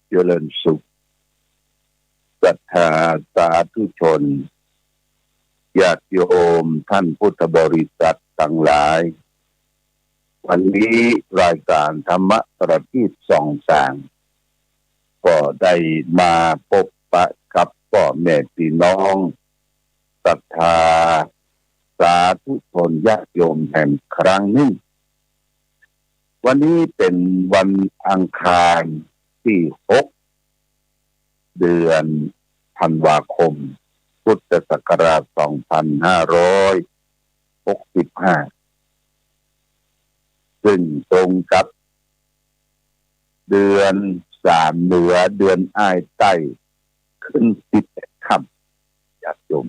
เจริญสุขศรัทธาสาธุชนญาติโยมท่านพุทธบริษัททั้งหลายวันนี้รายการธรรมะประทีปส่องแสงก็ได้มาพบปะกับพ่อแม่พี่น้องศรัทธาสาธุชนญาติโยมแห่งครั้งหนึ่งวันนี้เป็นวันอังคารที่6เดือนธันวาคมพุทธศักราช2565ซึ่งตรงกับเดือน3เหนือเดือนอ้ายใต้ขึ้น11ค่ำญาติโยม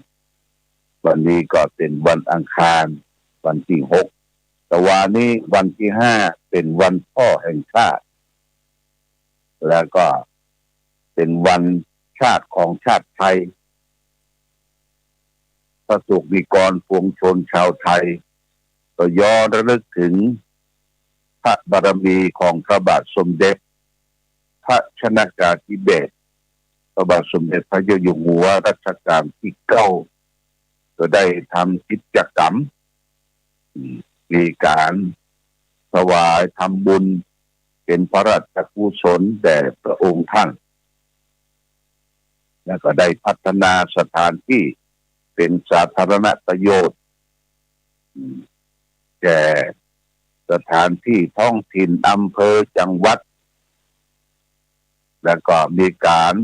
วันนี้ก็เป็นวันอังคารวันที่6แต่วันนี้วันที่5เป็นวันพ่อแห่งชาติแล้วก็เป็นวันชาติของชาติไทยพระสงฆ์นิกรปวงชนชาวไทยก็ย้อนระลึกถึงพระบารมีของพระบาทสมเด็จพระชนกาธิเบศรพระบาทสมเด็จพระเจ้าอยู่หัวรัชกาลที่9ก็ได้ทำกิจกรรมมีการถวายทำบุญเป็นพระราชกุศลแด่พระองค์ท่านแล้วก็ได้พัฒนาสถานที่เป็นสาธารณประโยชน์แก่สถานที่ท้องถิ่นอำเภอจังหวัดแล้วก็มีการ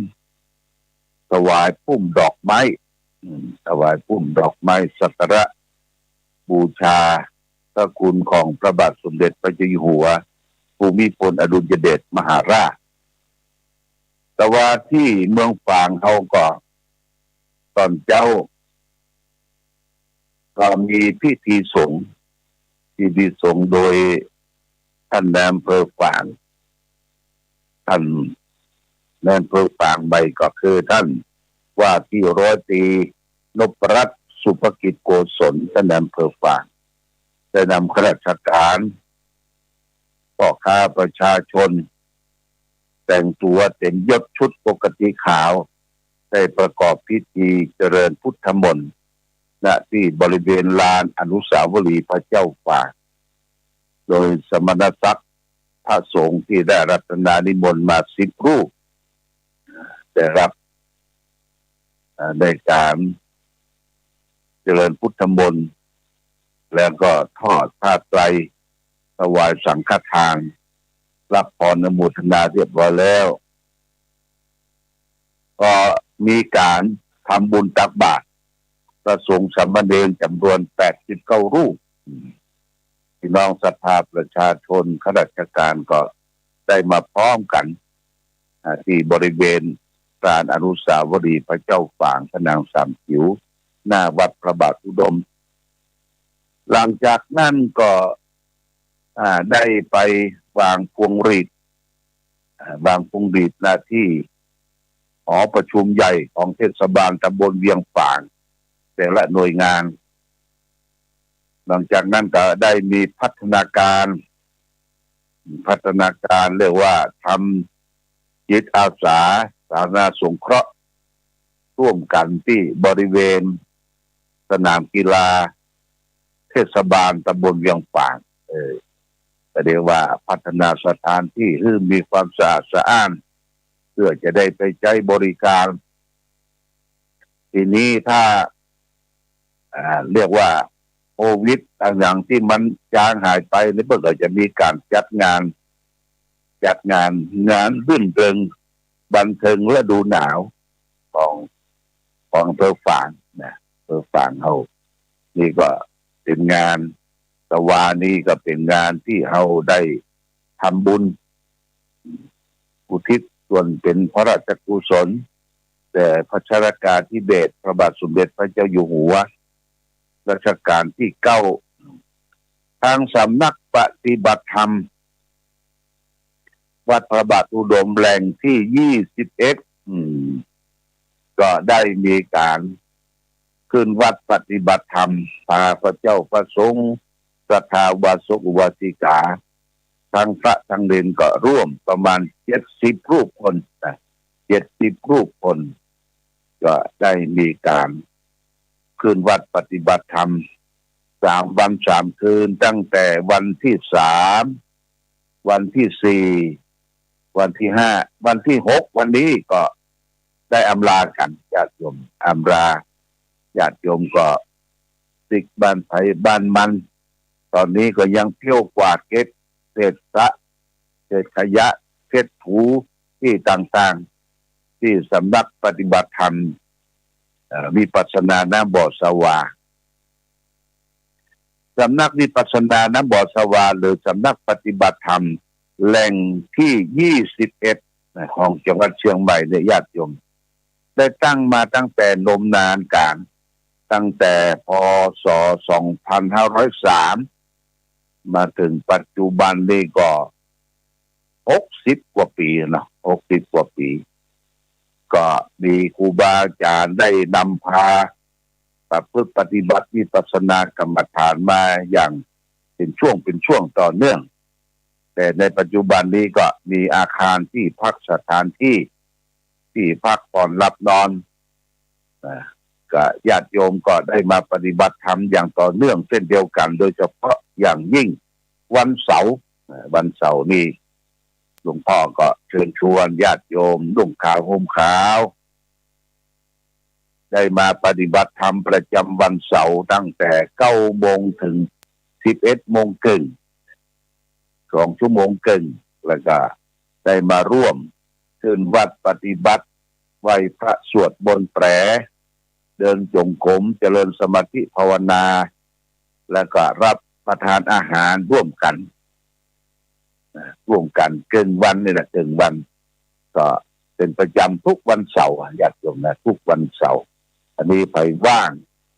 ถวายพุ่มดอกไม้ถวายพุ่มดอกไม้สักการะบูชาพระคุณของพระบาทสมเด็จพระเจ้าอยู่หัวภูมิพลอดุลยเดชมหาราชแต่ว่าที่เมืองฝางเขาก็ตอนเจ้าก็มีพิธีสงฆ์โดยท่านนายอำเภอฝางท่านนายอำเภอฝางใบก็คือท่านว่าที่ร้อยตรีนพรัตน์สุภกิจโกศลท่านนายอำเภอฝางได้นำข้าราชการพ่อค้าประชาชนแต่งตัวเต็มยศชุดปกติขาวได้ประกอบพิธีเจริญพุทธมนต์ณที่บริเวณลานอนุสาวรีย์พระเจ้าฝางโดยสมณศักดิ์พระสงฆ์ที่ได้รัตนานิมนต์มา10 รูปได้รับในการเจริญพุทธมนต์แล้วก็ทอดผ้าไตรถวายสังฆทานรับพรอนุโมทนาเรียบร้อยแล้วก็มีการทำบุญตักบาตรพระสงฆ์สามเณรจำนวน89 รูปพี่น้องศรัทธาประชาชนข้าราชการก็ได้มาพร้อมกันที่บริเวณลานอนุสาวรีย์พระเจ้าฝางพระนางสามผิวหน้าวัดพระบาทอุดมหลังจากนั้นก็ได้ไปวางพวงหรีดหน้าที่หอประชุมใหญ่ของเทศบาลตำบลเวียงฝางแต่ละหน่วยงานหลังจากนั้นก็ได้มีพัฒนาการเรียกว่าทำจิตอาสาสาธารณสงเคราะห์ร่วมกันที่บริเวณสนามกีฬาเทศบาลตำบลเวียงฝางแต่เรียกว่าพัฒนาสถานที่ให้มีความสะอาดสะอ้านเพื่อจะได้ไปใช้บริการทีนี้ถ้าเรียกว่าโควิดต่างๆที่มันจางหายไปแล้วก็จะมีการจัดงานรื่นเริงบันเทิงฤดูหนาวของอำเภอฝางนะอำเภอฝางเฮานี่ก็เป็นงานตะวานี้ก็เป็นงานที่เฮาได้ทำบุญอุทิศส่วนเป็นพระราชกุศลแต่พระชนกาธิเบศรพระบาทสมเด็จพระเจ้าอยู่หัวรัชกาลที่9ทางสำนักปฏิบัติธรรมวัดพระบาทอุดมแหล่งที่21ก็ได้มีการขึ้นวัดปฏิบัติธรรมพาพระเจ้าพระสงฆ์ศรัทธาอุบาสกอุบาสิกา ทางพระทางเนรก็ร่วมประมาณ70 รูปคนนะ70 รูปคนก็ได้มีการคืนวัดปฏิบัติธรรม3 วัน 3 คืนตั้งแต่วันที่3วันที่4วันที่5วันที่6วันนี้ก็ได้อำลากันญาติโยมอำลาญาติโยมก็ติกบ้านไผบ้านมันตอนนี้ก็ยังเที่ยวกวาดเก็บเศษขยะเช็ดถูที่ต่างๆที่สำนักปฏิบัติธรรมวิปัสสนาน้ำบ่อสวาสำนักวิปัสสนาน้ำบ่อสวาหรือสำนักปฏิบัติธรรมแหล่งที่21ของจังหวัดเชียงใหม่เนี่ยญาติโยมได้ตั้งมาตั้งแต่นมนานการตั้งแต่พ.ศ. 2503มาถึงปัจจุบันนี้ก็60 กว่าปีนะ60 กว่าปีก็มีครูบาอาจารย์ได้นำพาประพฤติปฏิบัติวิปัสสนากรรมฐานมาอย่างเป็นช่วงต่อเนื่องแต่ในปัจจุบันนี้ก็มีอาคารที่พักสถานที่พักผ่อนหลับนอนก็ญาติโยมก็ได้มาปฏิบัติธรรมอย่างต่อเนื่องเช่นเดียวกันโดยเฉพาะอย่างยิ่งวันเสาร์นี้หลวงพ่อก็เชิญชวนญาติโยมนุ่งขาวห่มขาวได้มาปฏิบัติธรรมประจำวันเสาร์ตั้งแต่ 9 โมงถึง 11 โมงครึ่ง2 ชั่วโมงครึ่งแล้วก็ได้มาร่วมขึ้นวัดปฏิบัติไหว้พระสวดบนต์แปรเดินจงกรมเจริญสมาธิภาวนาแล้วก็รับประทานอาหารร่วมกันเกินวันนี่แหละเกินวันก็เป็นประจำทุกวันเสาร์ญาติโยมนะทุกวันเสาร์อันนี้ไปว่าง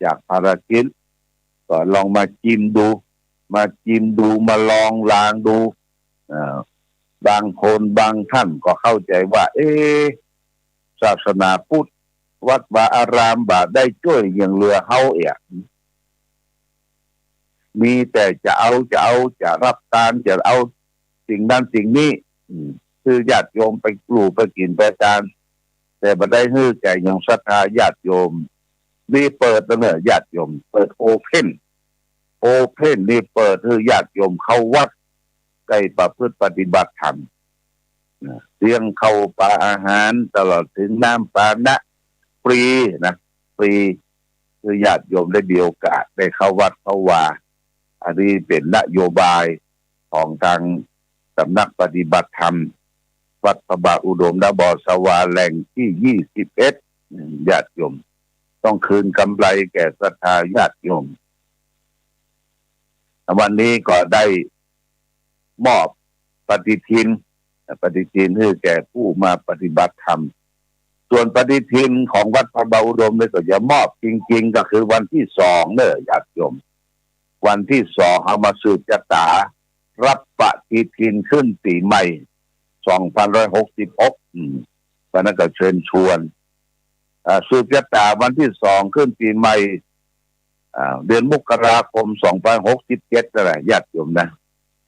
จากภารกิจก็ลองมาจิ้มดูมาลองลางดูบางคนบางท่านก็เข้าใจว่าศาสนาพุทธวัดวาอารามบาได้ช่วยอย่างเรือเฮามีแต่จะรับตามจะเอาสิ่งนั้นสิ่งนี้คือญาติโยมไปปลูกไปกินไปทานแต่บ่ได้ฮื้อแก่ยังศรัทธาญาติโยมนี่เปิดแล้วเนี่ยญาติโยมเปิดโอเพ่นนี่เปิดให้ญาติโยมเข้าวัดใกล้ประพฤติปฏิบัติธรรมเลี้ยงเข้าปลาอาหารตลอดถึงน้ำปานะฟรีคือญาติโยมได้มีโอกาสได้เข้าวัดเข้าวาอันนี้เป็นนโยบายของทางสำนักปฏิบัติธรรมวัดพระบาทอุดมณบ่อสวาแหล่งที่21ญาติโยมต้องคืนกำไรแก่ศรัทธาญาติโยมวันนี้ก็ได้มอบปฏิทินให้แก่ผู้มาปฏิบัติธรรมส่วนปฏิทินของวัดพระบาทอุดมเนี่ยก็จะมอบจริงๆก็คือวันที่2เนี่ยญาติโยมวันที่2เอามาสืบชะตารับปฏิทินขึ้นปีใหม่2566วันนั้นก็เชิญชวนสืบชะตาวันที่2ขึ้นปีใหม่เดือนมกราคม2567นั่นแหละญาติโยมนะ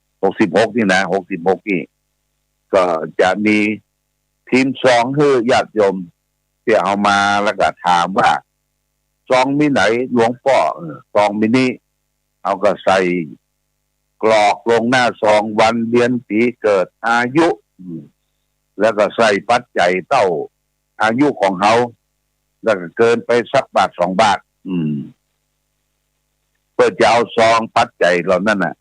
66นี่นะ66นี่ก็จะมีทีม2ให้ญาติโยมที่เอามาแล้วก็ถามว่าซองมีไหนหลวงพ่อซองมีนี้เอาก็ใส่กรอกลงหน้าซองวันเดือนปีเกิดอายุแล้วก็ใส่ปัจจัยเต้าอายุของเขาแล้วก็เกินไปสักบาท2 บาทเพื่อจะเอาซองปัจจัยเหล่านั้นน่ะ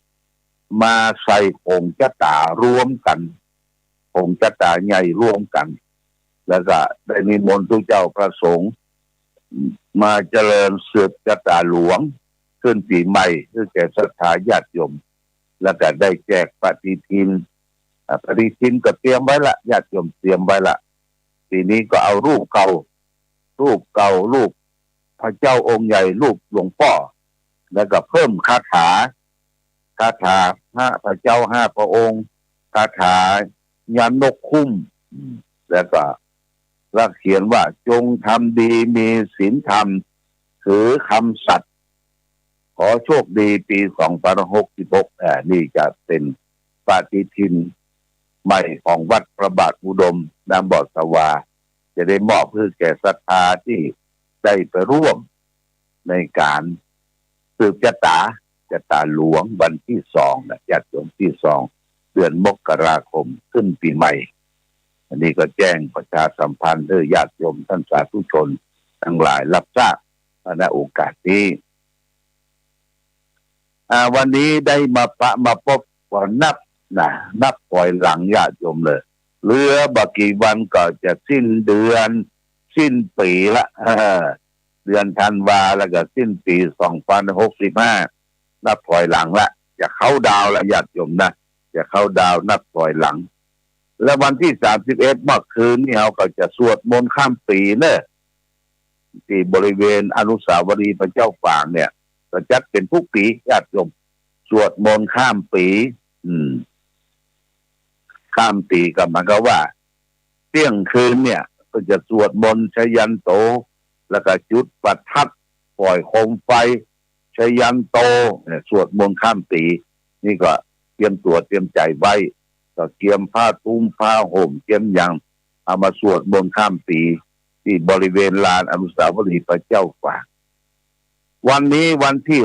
มาใส่องค์ชะตารวมกันองค์ชะตาใหญ่รวมกันแล้วก็ได้นิมนต์ทุกเจ้าพระสงฆ์มาเจริญสืบชะตาหลวงขึ้นปีใหม่เพื่อแก่ศรัทธาญาติโยมแล้วก็ได้แจกปฏิทินก็เตรียมไว้ละญาติโยมเตรียมไว้ละปีนี้ก็เอารูปเก่ารูปพระเจ้าองค์ใหญ่รูปหลวงพ่อแล้วก็เพิ่มคาถาพระเจ้า5 พระองค์คาถายานนกคุ้มแล้วก็เขียนว่าจงทำดีมีศีลธรรมถือคำสัตย์ขอโชคดีปี2566นี่จะเป็น ปฏิทินใหม่ของวัดพระบาทอุดมน้ำบ่อสวาจะได้มอบเพื่อแก่ศรัทธาที่ได้ไปร่วมในการสืบชะตาหลวงวันที่2นะญาติโยมที่2เดือนมกราคมขึ้นปีใหม่อันนี้ก็แจ้งประชาสัมพันธ์ให้ญาติโยมท่านสาธุชนทั้งหลายรับทราบในโอกาสนี้วันนี้ได้มาพบก่อนนับปล่อยหลังญาติโยมเลยเหลือบกี่วันก็จะสิ้นเดือนสิ้นปีละเดือนธันวาแล้วก็สิ้นปี2065นับปล่อยหลังละจะเข้าดาวละญาติโยมนะจะเข้าดาวนับปล่อยหลังแล้ววันที่31เมื่อคืนนี่เราก็จะสวดมนต์ข้ามปีเนอะที่บริเวณอนุสาวรีย์พระเจ้าฝางเนี่ยก็จัดเป็นทุกปีญาติโยมสวดมนต์ข้ามปีข้ามปีก็หมายความว่าเที่ยงคืนเนี่ยก็จะสวดมนต์ชยันโตแล้วก็จุดประทัดปล่อยโคมไฟชยันโตเนี่ยสวดมนต์ข้ามปีนี่ก็เตรียมตัวเตรียมใจไว้ก็เตรียมผ้าตุ้มผ้าห่มเตรียมยังเอามาสวดมนต์ข้ามปีที่บริเวณลานอนุสาวรีย์พระเจ้าฝางวันนี้วันที่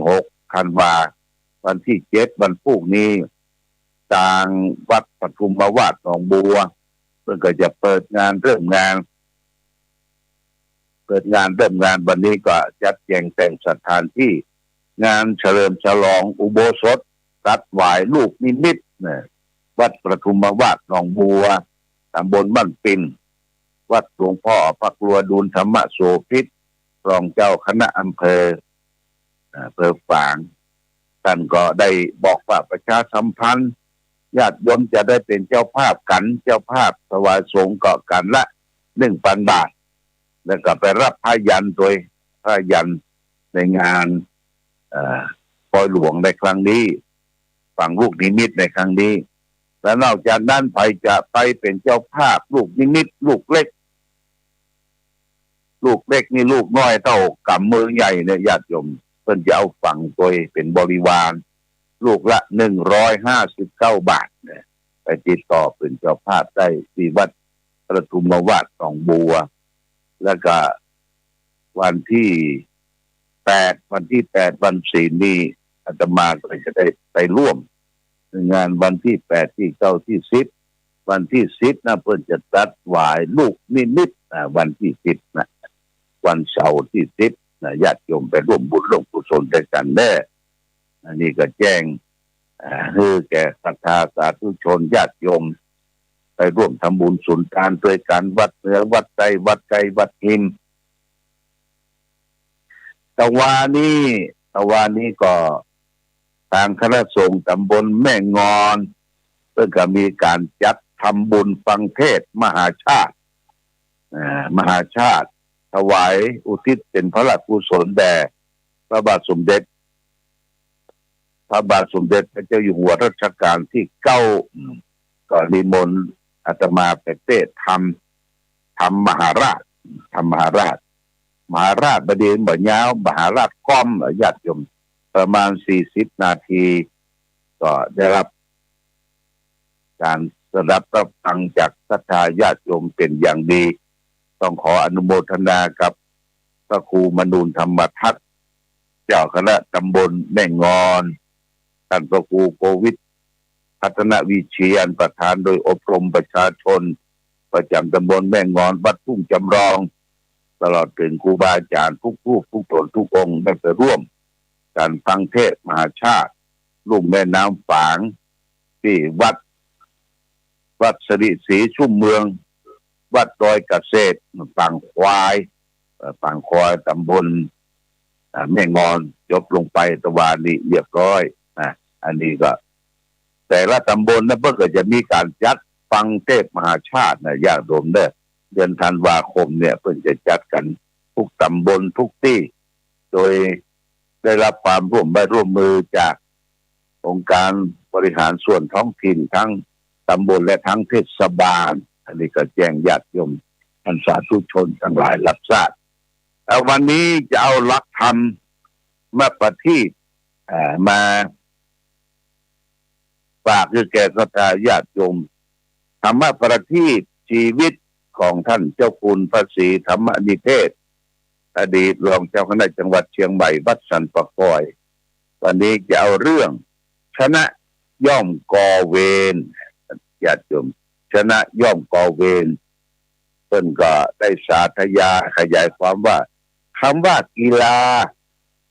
6ธันวาวันที่7วันพรุ่งนี้ทางวัดปทุมวาดหนองบัวเพื่อก็จะเปิดงานเริ่มงานวันนี้ก็จัดแจงแต่งสถานที่งานเฉลิมฉลองอุโบสถตัดหวายลูกนิมิตวัดปทุมวาดหนองบัวตำบลบ้านปิ่นวัดหลวงพ่อพระกลัวดูลธรรมโสภิตรองเจ้าคณะอำเภอฝางท่านก็ได้บอกว่าประชาสัมพันธ์ญาติโยมจะได้เป็นเจ้าภาพถวายสงฆ์ก็กันละ 1,000 บาทแล้วก็ไปรับพยัญชนะโดยพยัญชนะในงานปล่อยหลวงในครั้งนี้ฝั่งลูกนิมิตในครั้งนี้และนอกจากนั้นจะไปเป็นเจ้าภาพลูกนิมิตลูกเล็กนี่ลูกน้อยเท่ากำมือใหญ่เนี่ยญาติโยมเพิ่นจะเอาฝั่งตัวเป็นบริวารลูกละ159 บาทเนี่ยไปติดต่อเป็นเจ้าภาพได้ที่วัดปทุมวาดหนองบัวแล้วก็วันที่8วันศีลนี้อาตมาก็จะได้ไปร่วมงานวันที่8ที่9ที่10วันที่10นะเพิ่นจะตัดหวายลูกนิมิตวันที่10นะวันเสาร์ที่10นะญาติโยมไปร่วมบุญร่วมกุศลด้วยกันแน่อันนี้ก็แจ้งให้แก่ศรัทธาสาธุชนญาติโยมไปร่วมทำบุญสุนทานด้วยกันวัดเหนือวัดใต้วัดไกลวัดหินตะวานี้ก็ทางคณะสงฆ์ตำบลแม่งอนเพื่อก็มีการจัดทำบุญฟังเทศน์มหาชาติถวายอุทิศเป็นพระราชกุศลแด่พระบาทสมเด็จพระเจ้าอยู่หัวรัชกาลที่9ก็นิมนต์อาตมาไปเทศน์ทำมหาราชบดีบ่ยาวมหาราชก้อมญาติโยมประมาณ40 นาทีก็ได้รับการรับฟังจากศรัทธาญาติโยมเป็นอย่างดีต้องขออนุโมทนากับพระครูมนูญธรรมทัศน์เจ้าคณะตำบลแม่งอนท่านพระครูโกวิทพัฒนวิเชียรประธานโดยอบรมประชาชนประจำตำบลแม่งอนวัดทุ่งจำลองตลอดถึงครูบาอาจารย์ทุกรูปทุกตนทุกองค์ได้ไปร่วมการฟังเทศน์มหาชาติลุ่มแม่น้ำฝางที่วัดสิริศรีชุ่มเมืองวัดดอยเกษตรฝั่งควายตำบลแม่งอนจบลงไปตะวันนี้เรียบร้อยอันนี้ก็แต่ละตำบลนั้นเพิ่งจะมีการจัดฟังเทศน์มหาชาตินะญาติโยมเด้อเดือนธันวาคมเนี่ยเพิ่งจะจัดกันทุกตำบลทุกที่โดยได้รับความร่วมมือจากองค์การบริหารส่วนท้องถิ่นทั้งตำบลและทั้งเทศบาลอันนี้ก็แจ้งญาติโยมท่านสาธุชนทั้งหลายรับทราบวันนี้จะเอาหลักธรรมมาประทีปมา ฝากคือแก่ศรัทธาญาติโยมธรรมะประทีปชีวิตของท่านเจ้าคุณพระศรีธรรมนิเทศอดีตรองเจ้าคณะจังหวัดเชียงใหม่วัดสันปะกอยวันนี้จะเอาเรื่องชนะย่อมก่อเวรญาติโยมชนะย่อมก่อเวรเพิ่นก็ได้สาธยายขยายความว่าคำว่ากีฬา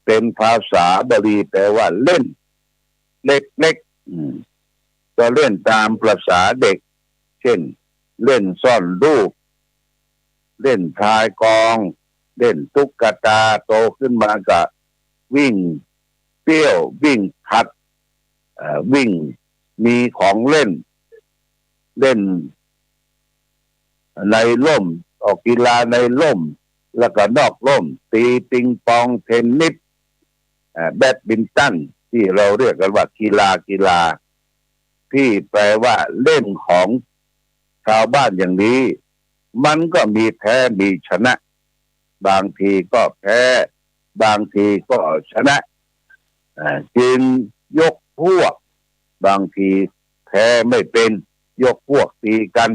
เป็นภาษาบาลีแปลว่าเล่นเล็กๆก็เล่นตามภาษาเด็กเช่นเล่นซ่อนรูปเล่นทายกองเล่นตุ๊กตาโตขึ้นมาก็วิ่งเปี้ยววิ่งผัดวิ่งมีของเล่นเล่นในร่มออกกีฬาในร่มแล้วก็นอกร่มตีปิงปองเทนนิสแบดมินตันที่เราเรียกกันว่ากีฬาที่แปลว่าเล่นของชาวบ้านอย่างนี้มันก็มีแพ้มีชนะบางทีก็แพ้บางทีก็ชนะจึงยกพวกบางทีแพ้ไม่เป็นยกพวกตีกัน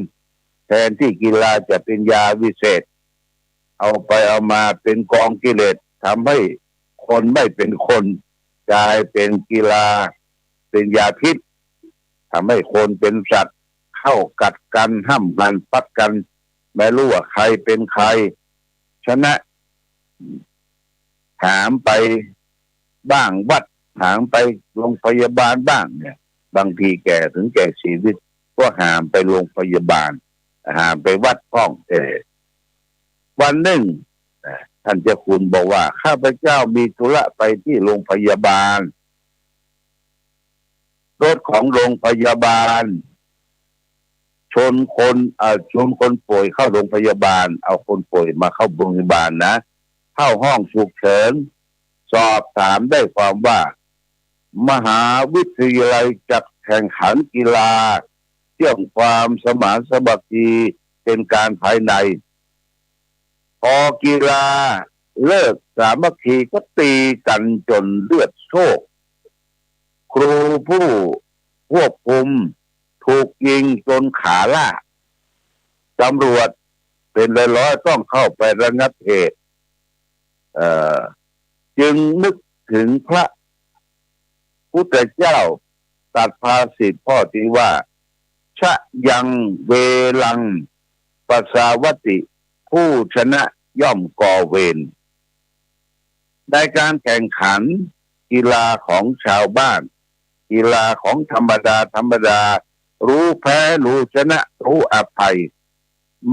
แทนที่กีฬาจะเป็นยาวิเศษเอาไปเอามาเป็นกองกิเลสทำให้คนไม่เป็นคนกลายเป็นกีฬาเป็นยาพิษทำให้คนเป็นสัตว์เข้ากัดกันห้ำกันปัดกันไม่รู้ว่าใครเป็นใครชนะถามไปบ้างวัดถามไปโรงพยาบาลบ้างเนี่ยบางทีแก่ถึงแก่ชีวิตก็หามไปโรงพยาบาลหามไปวัดพ้องวันหนึ่งท่านเจ้าคุณบอกว่าข้าพเจ้ามีธุระไปที่โรงพยาบาลรถของโรงพยาบาลชนคนป่วยเข้าโรงพยาบาลเอาคนป่วยมาเข้าโรงพยาบาลนะเข้าห้องฉุกเฉินสอบถามได้ความว่ามหาวิทยาลัยจัดแข่งขันกีฬาเชื่อมความสมานสมัคคีเป็นการภายในพอกีฬาเลิกสามัคคีก็ตีกันจนเลือดโชกครูผู้ควบคุมถูกยิงจนขาล่าตำรวจเป็นร้อยๆต้องเข้าไประงับเหตุจึงนึกถึงพระพุทธเจ้าตรัสภาษิตพ่อที่ว่าชะยังเวลังปสาวติผู้ชนะย่อมก่อเวรในการแข่งขันกีฬาของชาวบ้านกีฬาของธรรมดารู้แพ้รู้ชนะรู้อภัย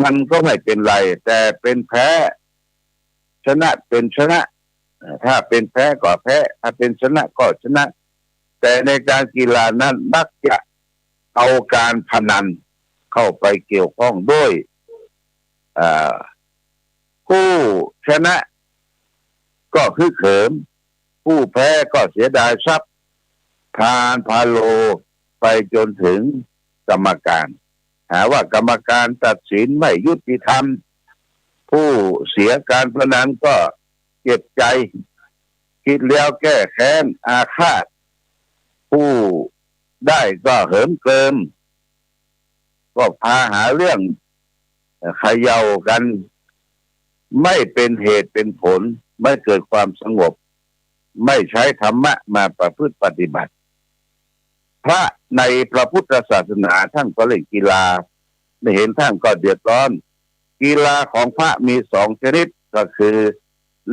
มันก็ไม่เป็นไรแต่เป็นแพ้ชนะเป็นชนะถ้าเป็นแพ้ก็แพ้ถ้าเป็นชนะก็ชนะแต่ในการกีฬานั้นมักจะเอาการพนันเข้าไปเกี่ยวข้องด้วยผู้ชนะก็คือเขิมผู้แพ้ก็เสียดายทรัพย์ทานพาโลไปจนถึงกรรมการหาว่ากรรมการตัดสินไม่ยุติธรรมผู้เสียการพนันก็เจ็บใจคิดแล้วแก้แค้นอาฆาตผู้ได้ก็เหิมเกริมก็พาหาเรื่องเขย่ากันไม่เป็นเหตุเป็นผลไม่เกิดความสงบไม่ใช้ธรรมะมาประพฤติปฏิบัติพระในพระพุทธศาสนาท่านก็เล่นกีฬาไม่เห็นท่านก็เดือดร้อนกีฬาของพระมี2 ชนิดก็คือ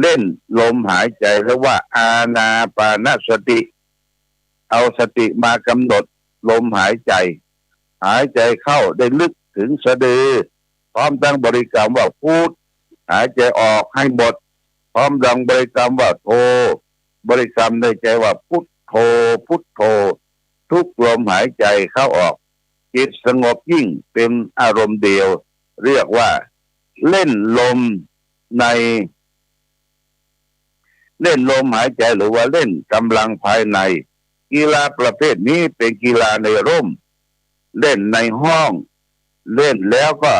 เล่นลมหายใจเรียกว่าอานาปานสติเอาสติมากำหนดลมหายใจเข้าได้ลึกถึงสะดือพร้อมทั้งบริกรรมว่าพุทหายใจออกให้หมดพร้อมดังบริกรรมว่าโทบริกรรมในใจว่าพุทโธพุทโธทุกลมหายใจเข้าออกจิตสงบยิ่งเป็นอารมณ์เดียวเรียกว่าเล่นลมหายใจหรือว่าเล่นกำลังภายในกีฬาประเภทนี้เป็นกีฬาในร่มเล่นในห้องเล่นแล้วก็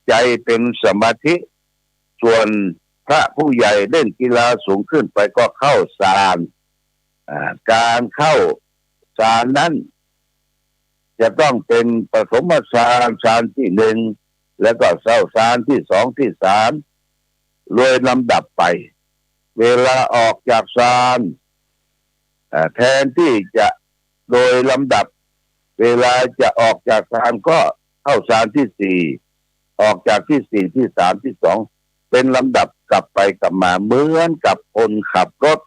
ใจเป็นสมาธิส่วนพระผู้ใหญ่เล่นกีฬาสูงขึ้นไปก็เข้าฌานการเข้าฌานนั้น จะต้องเป็นปฐมฌานฌานที่หนึ่งแล้วก็เข้าฌานที่สองที่สามโดยลำดับไปเวลาออกจากฌานแทนที่จะโดยลำดับเวลาจะออกจากฌานก็เข้าฌานที่สี่ออกจากที่สี่ที่สามที่สองเป็นลำดับกลับไปกลับมาเหมือนกับคนขับรถ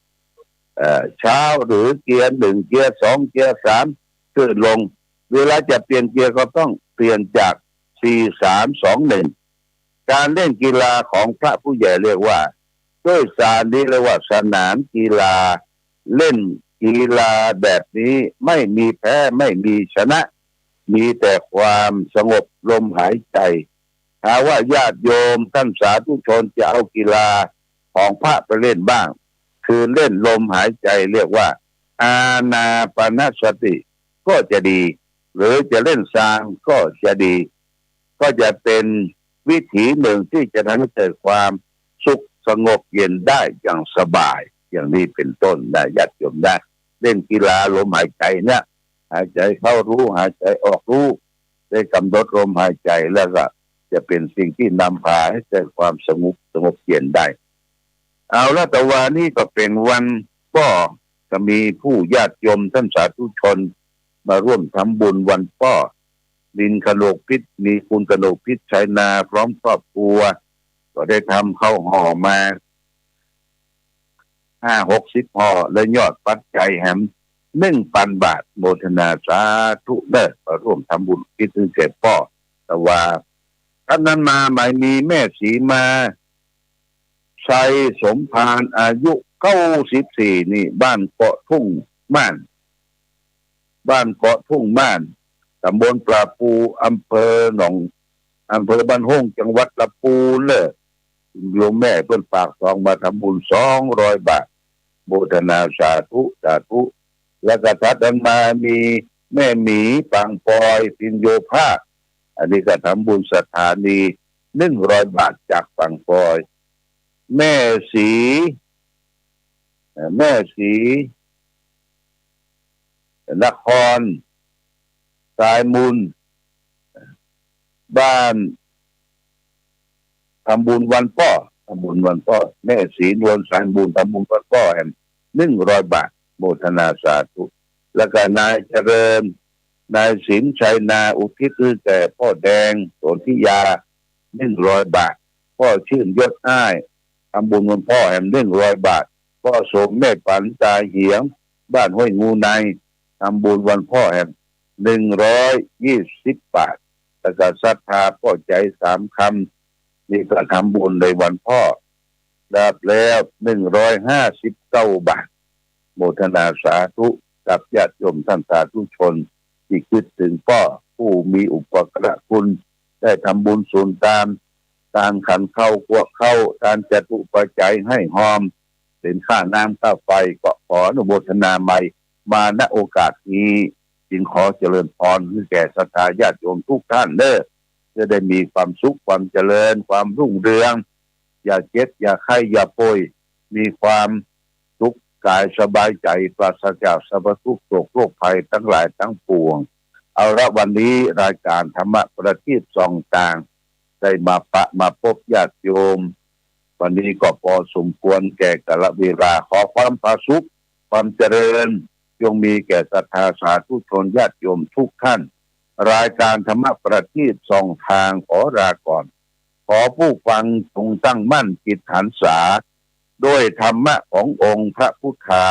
เช้าหรือเกียร์หนึ่งเกียร์สองเกียร์สามขึ้นลงเวลาจะเปลี่ยนเกียร์ก็ต้องเปลี่ยนจาก4-3-2-1การเล่นกีฬาของพระผู้ใหญ่เรียกว่าด้วยสารนี้เรียกว่าสนามกีฬาเล่นกีฬาแบบนี้ไม่มีแพ้ไม่มีชนะมีแต่ความสงบลมหายใจหาว่าญาติโยมท่านสาธุชนจะเอากีฬาของพระไปเล่นบ้างคือเล่นลมหายใจเรียกว่าอานาปานสติก็จะดีหรือจะเล่นซางก็จะดีก็จะเป็นวิถีหนึ่งที่จะทำให้เกิดความสุขสงบเย็นได้อย่างสบายอย่างนี้เป็นต้นได้ญาติโยมได้เล่นกีฬาลมหายใจเนี่ยหายใจเข้ารู้หายใจออกรู้ได้กำหนดลมหายใจแล้วก็จะเป็นสิ่งที่นำพาให้เกิดความสงบเย็นได้เอาละแต่วันนี้ก็เป็นวันก็จะมีผู้ญาติโยมท่านสาธุชนมาร่วมทำบุญวันป้อดินกระโหลกพิษมีคุณกระโหลกพิษชัยนาพร้อมครอบครัวก็ได้ทำเข้าห่อมา50-60ห่อและยอดปัจจัยแหม1,000 บาทโมทนาสาธุเด้อมาร่วมทำบุญพิธีแก่ป้อแต่ว่าท่านนั้นมาหมายมีแม่สีมาชัยสมภารอายุ94นี่บ้านเกาะทุ่งม่านบ้านเกาะทุ่งม่านตำบลปลาปูอำเภอหนองอำเภอบ้านห้งจังหวัดลำพูนเลยโยมแม่เพิ่นฝากซองมาทำบุญ200 บาทโมทนาสาธุสาธุแล้วก็ทัดนั้นมามีแม่หมีปังปอยพินโยภาอันนี้ก็ทำบุญสถานี100 บาทจากปังปอยแม่สีนครสายมูลบ้านทำบุญวันป้อแม่สีนวลสายบุญทำบุญวันป้อแห่ง100 บาทโมทนาสาธุแล้วก็นายเจริญนายสินชัยนาอุทิศแก่พ่อแดงโสธิยา100 บาทพ่อชื่นยศอ้ายทำบุญวันพ่อแห่ง100 บาทพ่อสมแม่ปันตาเหียงบ้านห้วยงูในทำบุญวันพ่อแห่ง120 บาทแล้วก็ศรัทธาพ่อใจ3 คำนี่ก็ทำบุญในวันพ่อได้แล้ว159 บาทโมทนาสาธุกับญาติโยมท่านสาธุชนที่คิดถึงพ่อผู้มีอุปการะคุณได้ทำบุญส่วนตามการขันเข้าพวกเข้าการจัดอุปจัยให้หอมเป็นค่าน้ำค่าไฟก็ขออนุโมทนาใหม่มาณโอกาสนี้จึงขอเจริญพรให้แก่ศรัทธาญาติโยมทุกท่านเด้อจะได้มีความสุขความเจริญความรุ่งเรืองอย่าเจ็บอย่าไข้อย่าป่วยมีความสุขกายสบายใจปราศจากสรรพทุกข์โรคภัยทั้งหลายทั้งปวงเอาละวันนี้รายการธรรมะประทีปส่องต่างได้มาพบญาติโยมวันนี้ก็พอสมควรแก่กาลเวลาขอความผาสุขความเจริญจงมีแก่ศรัทธาสาธุชนญาติโยมทุกท่านรายการธรรมะประทีปส่องทางขอลาก่อนขอผู้ฟังจงตั้งมั่นจิตหันษาด้วยธรรมะขององค์พระพุทธา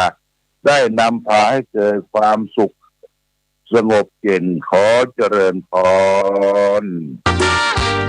ได้นำพาให้เกิดความสุขสงบเย็นขอเจริญพร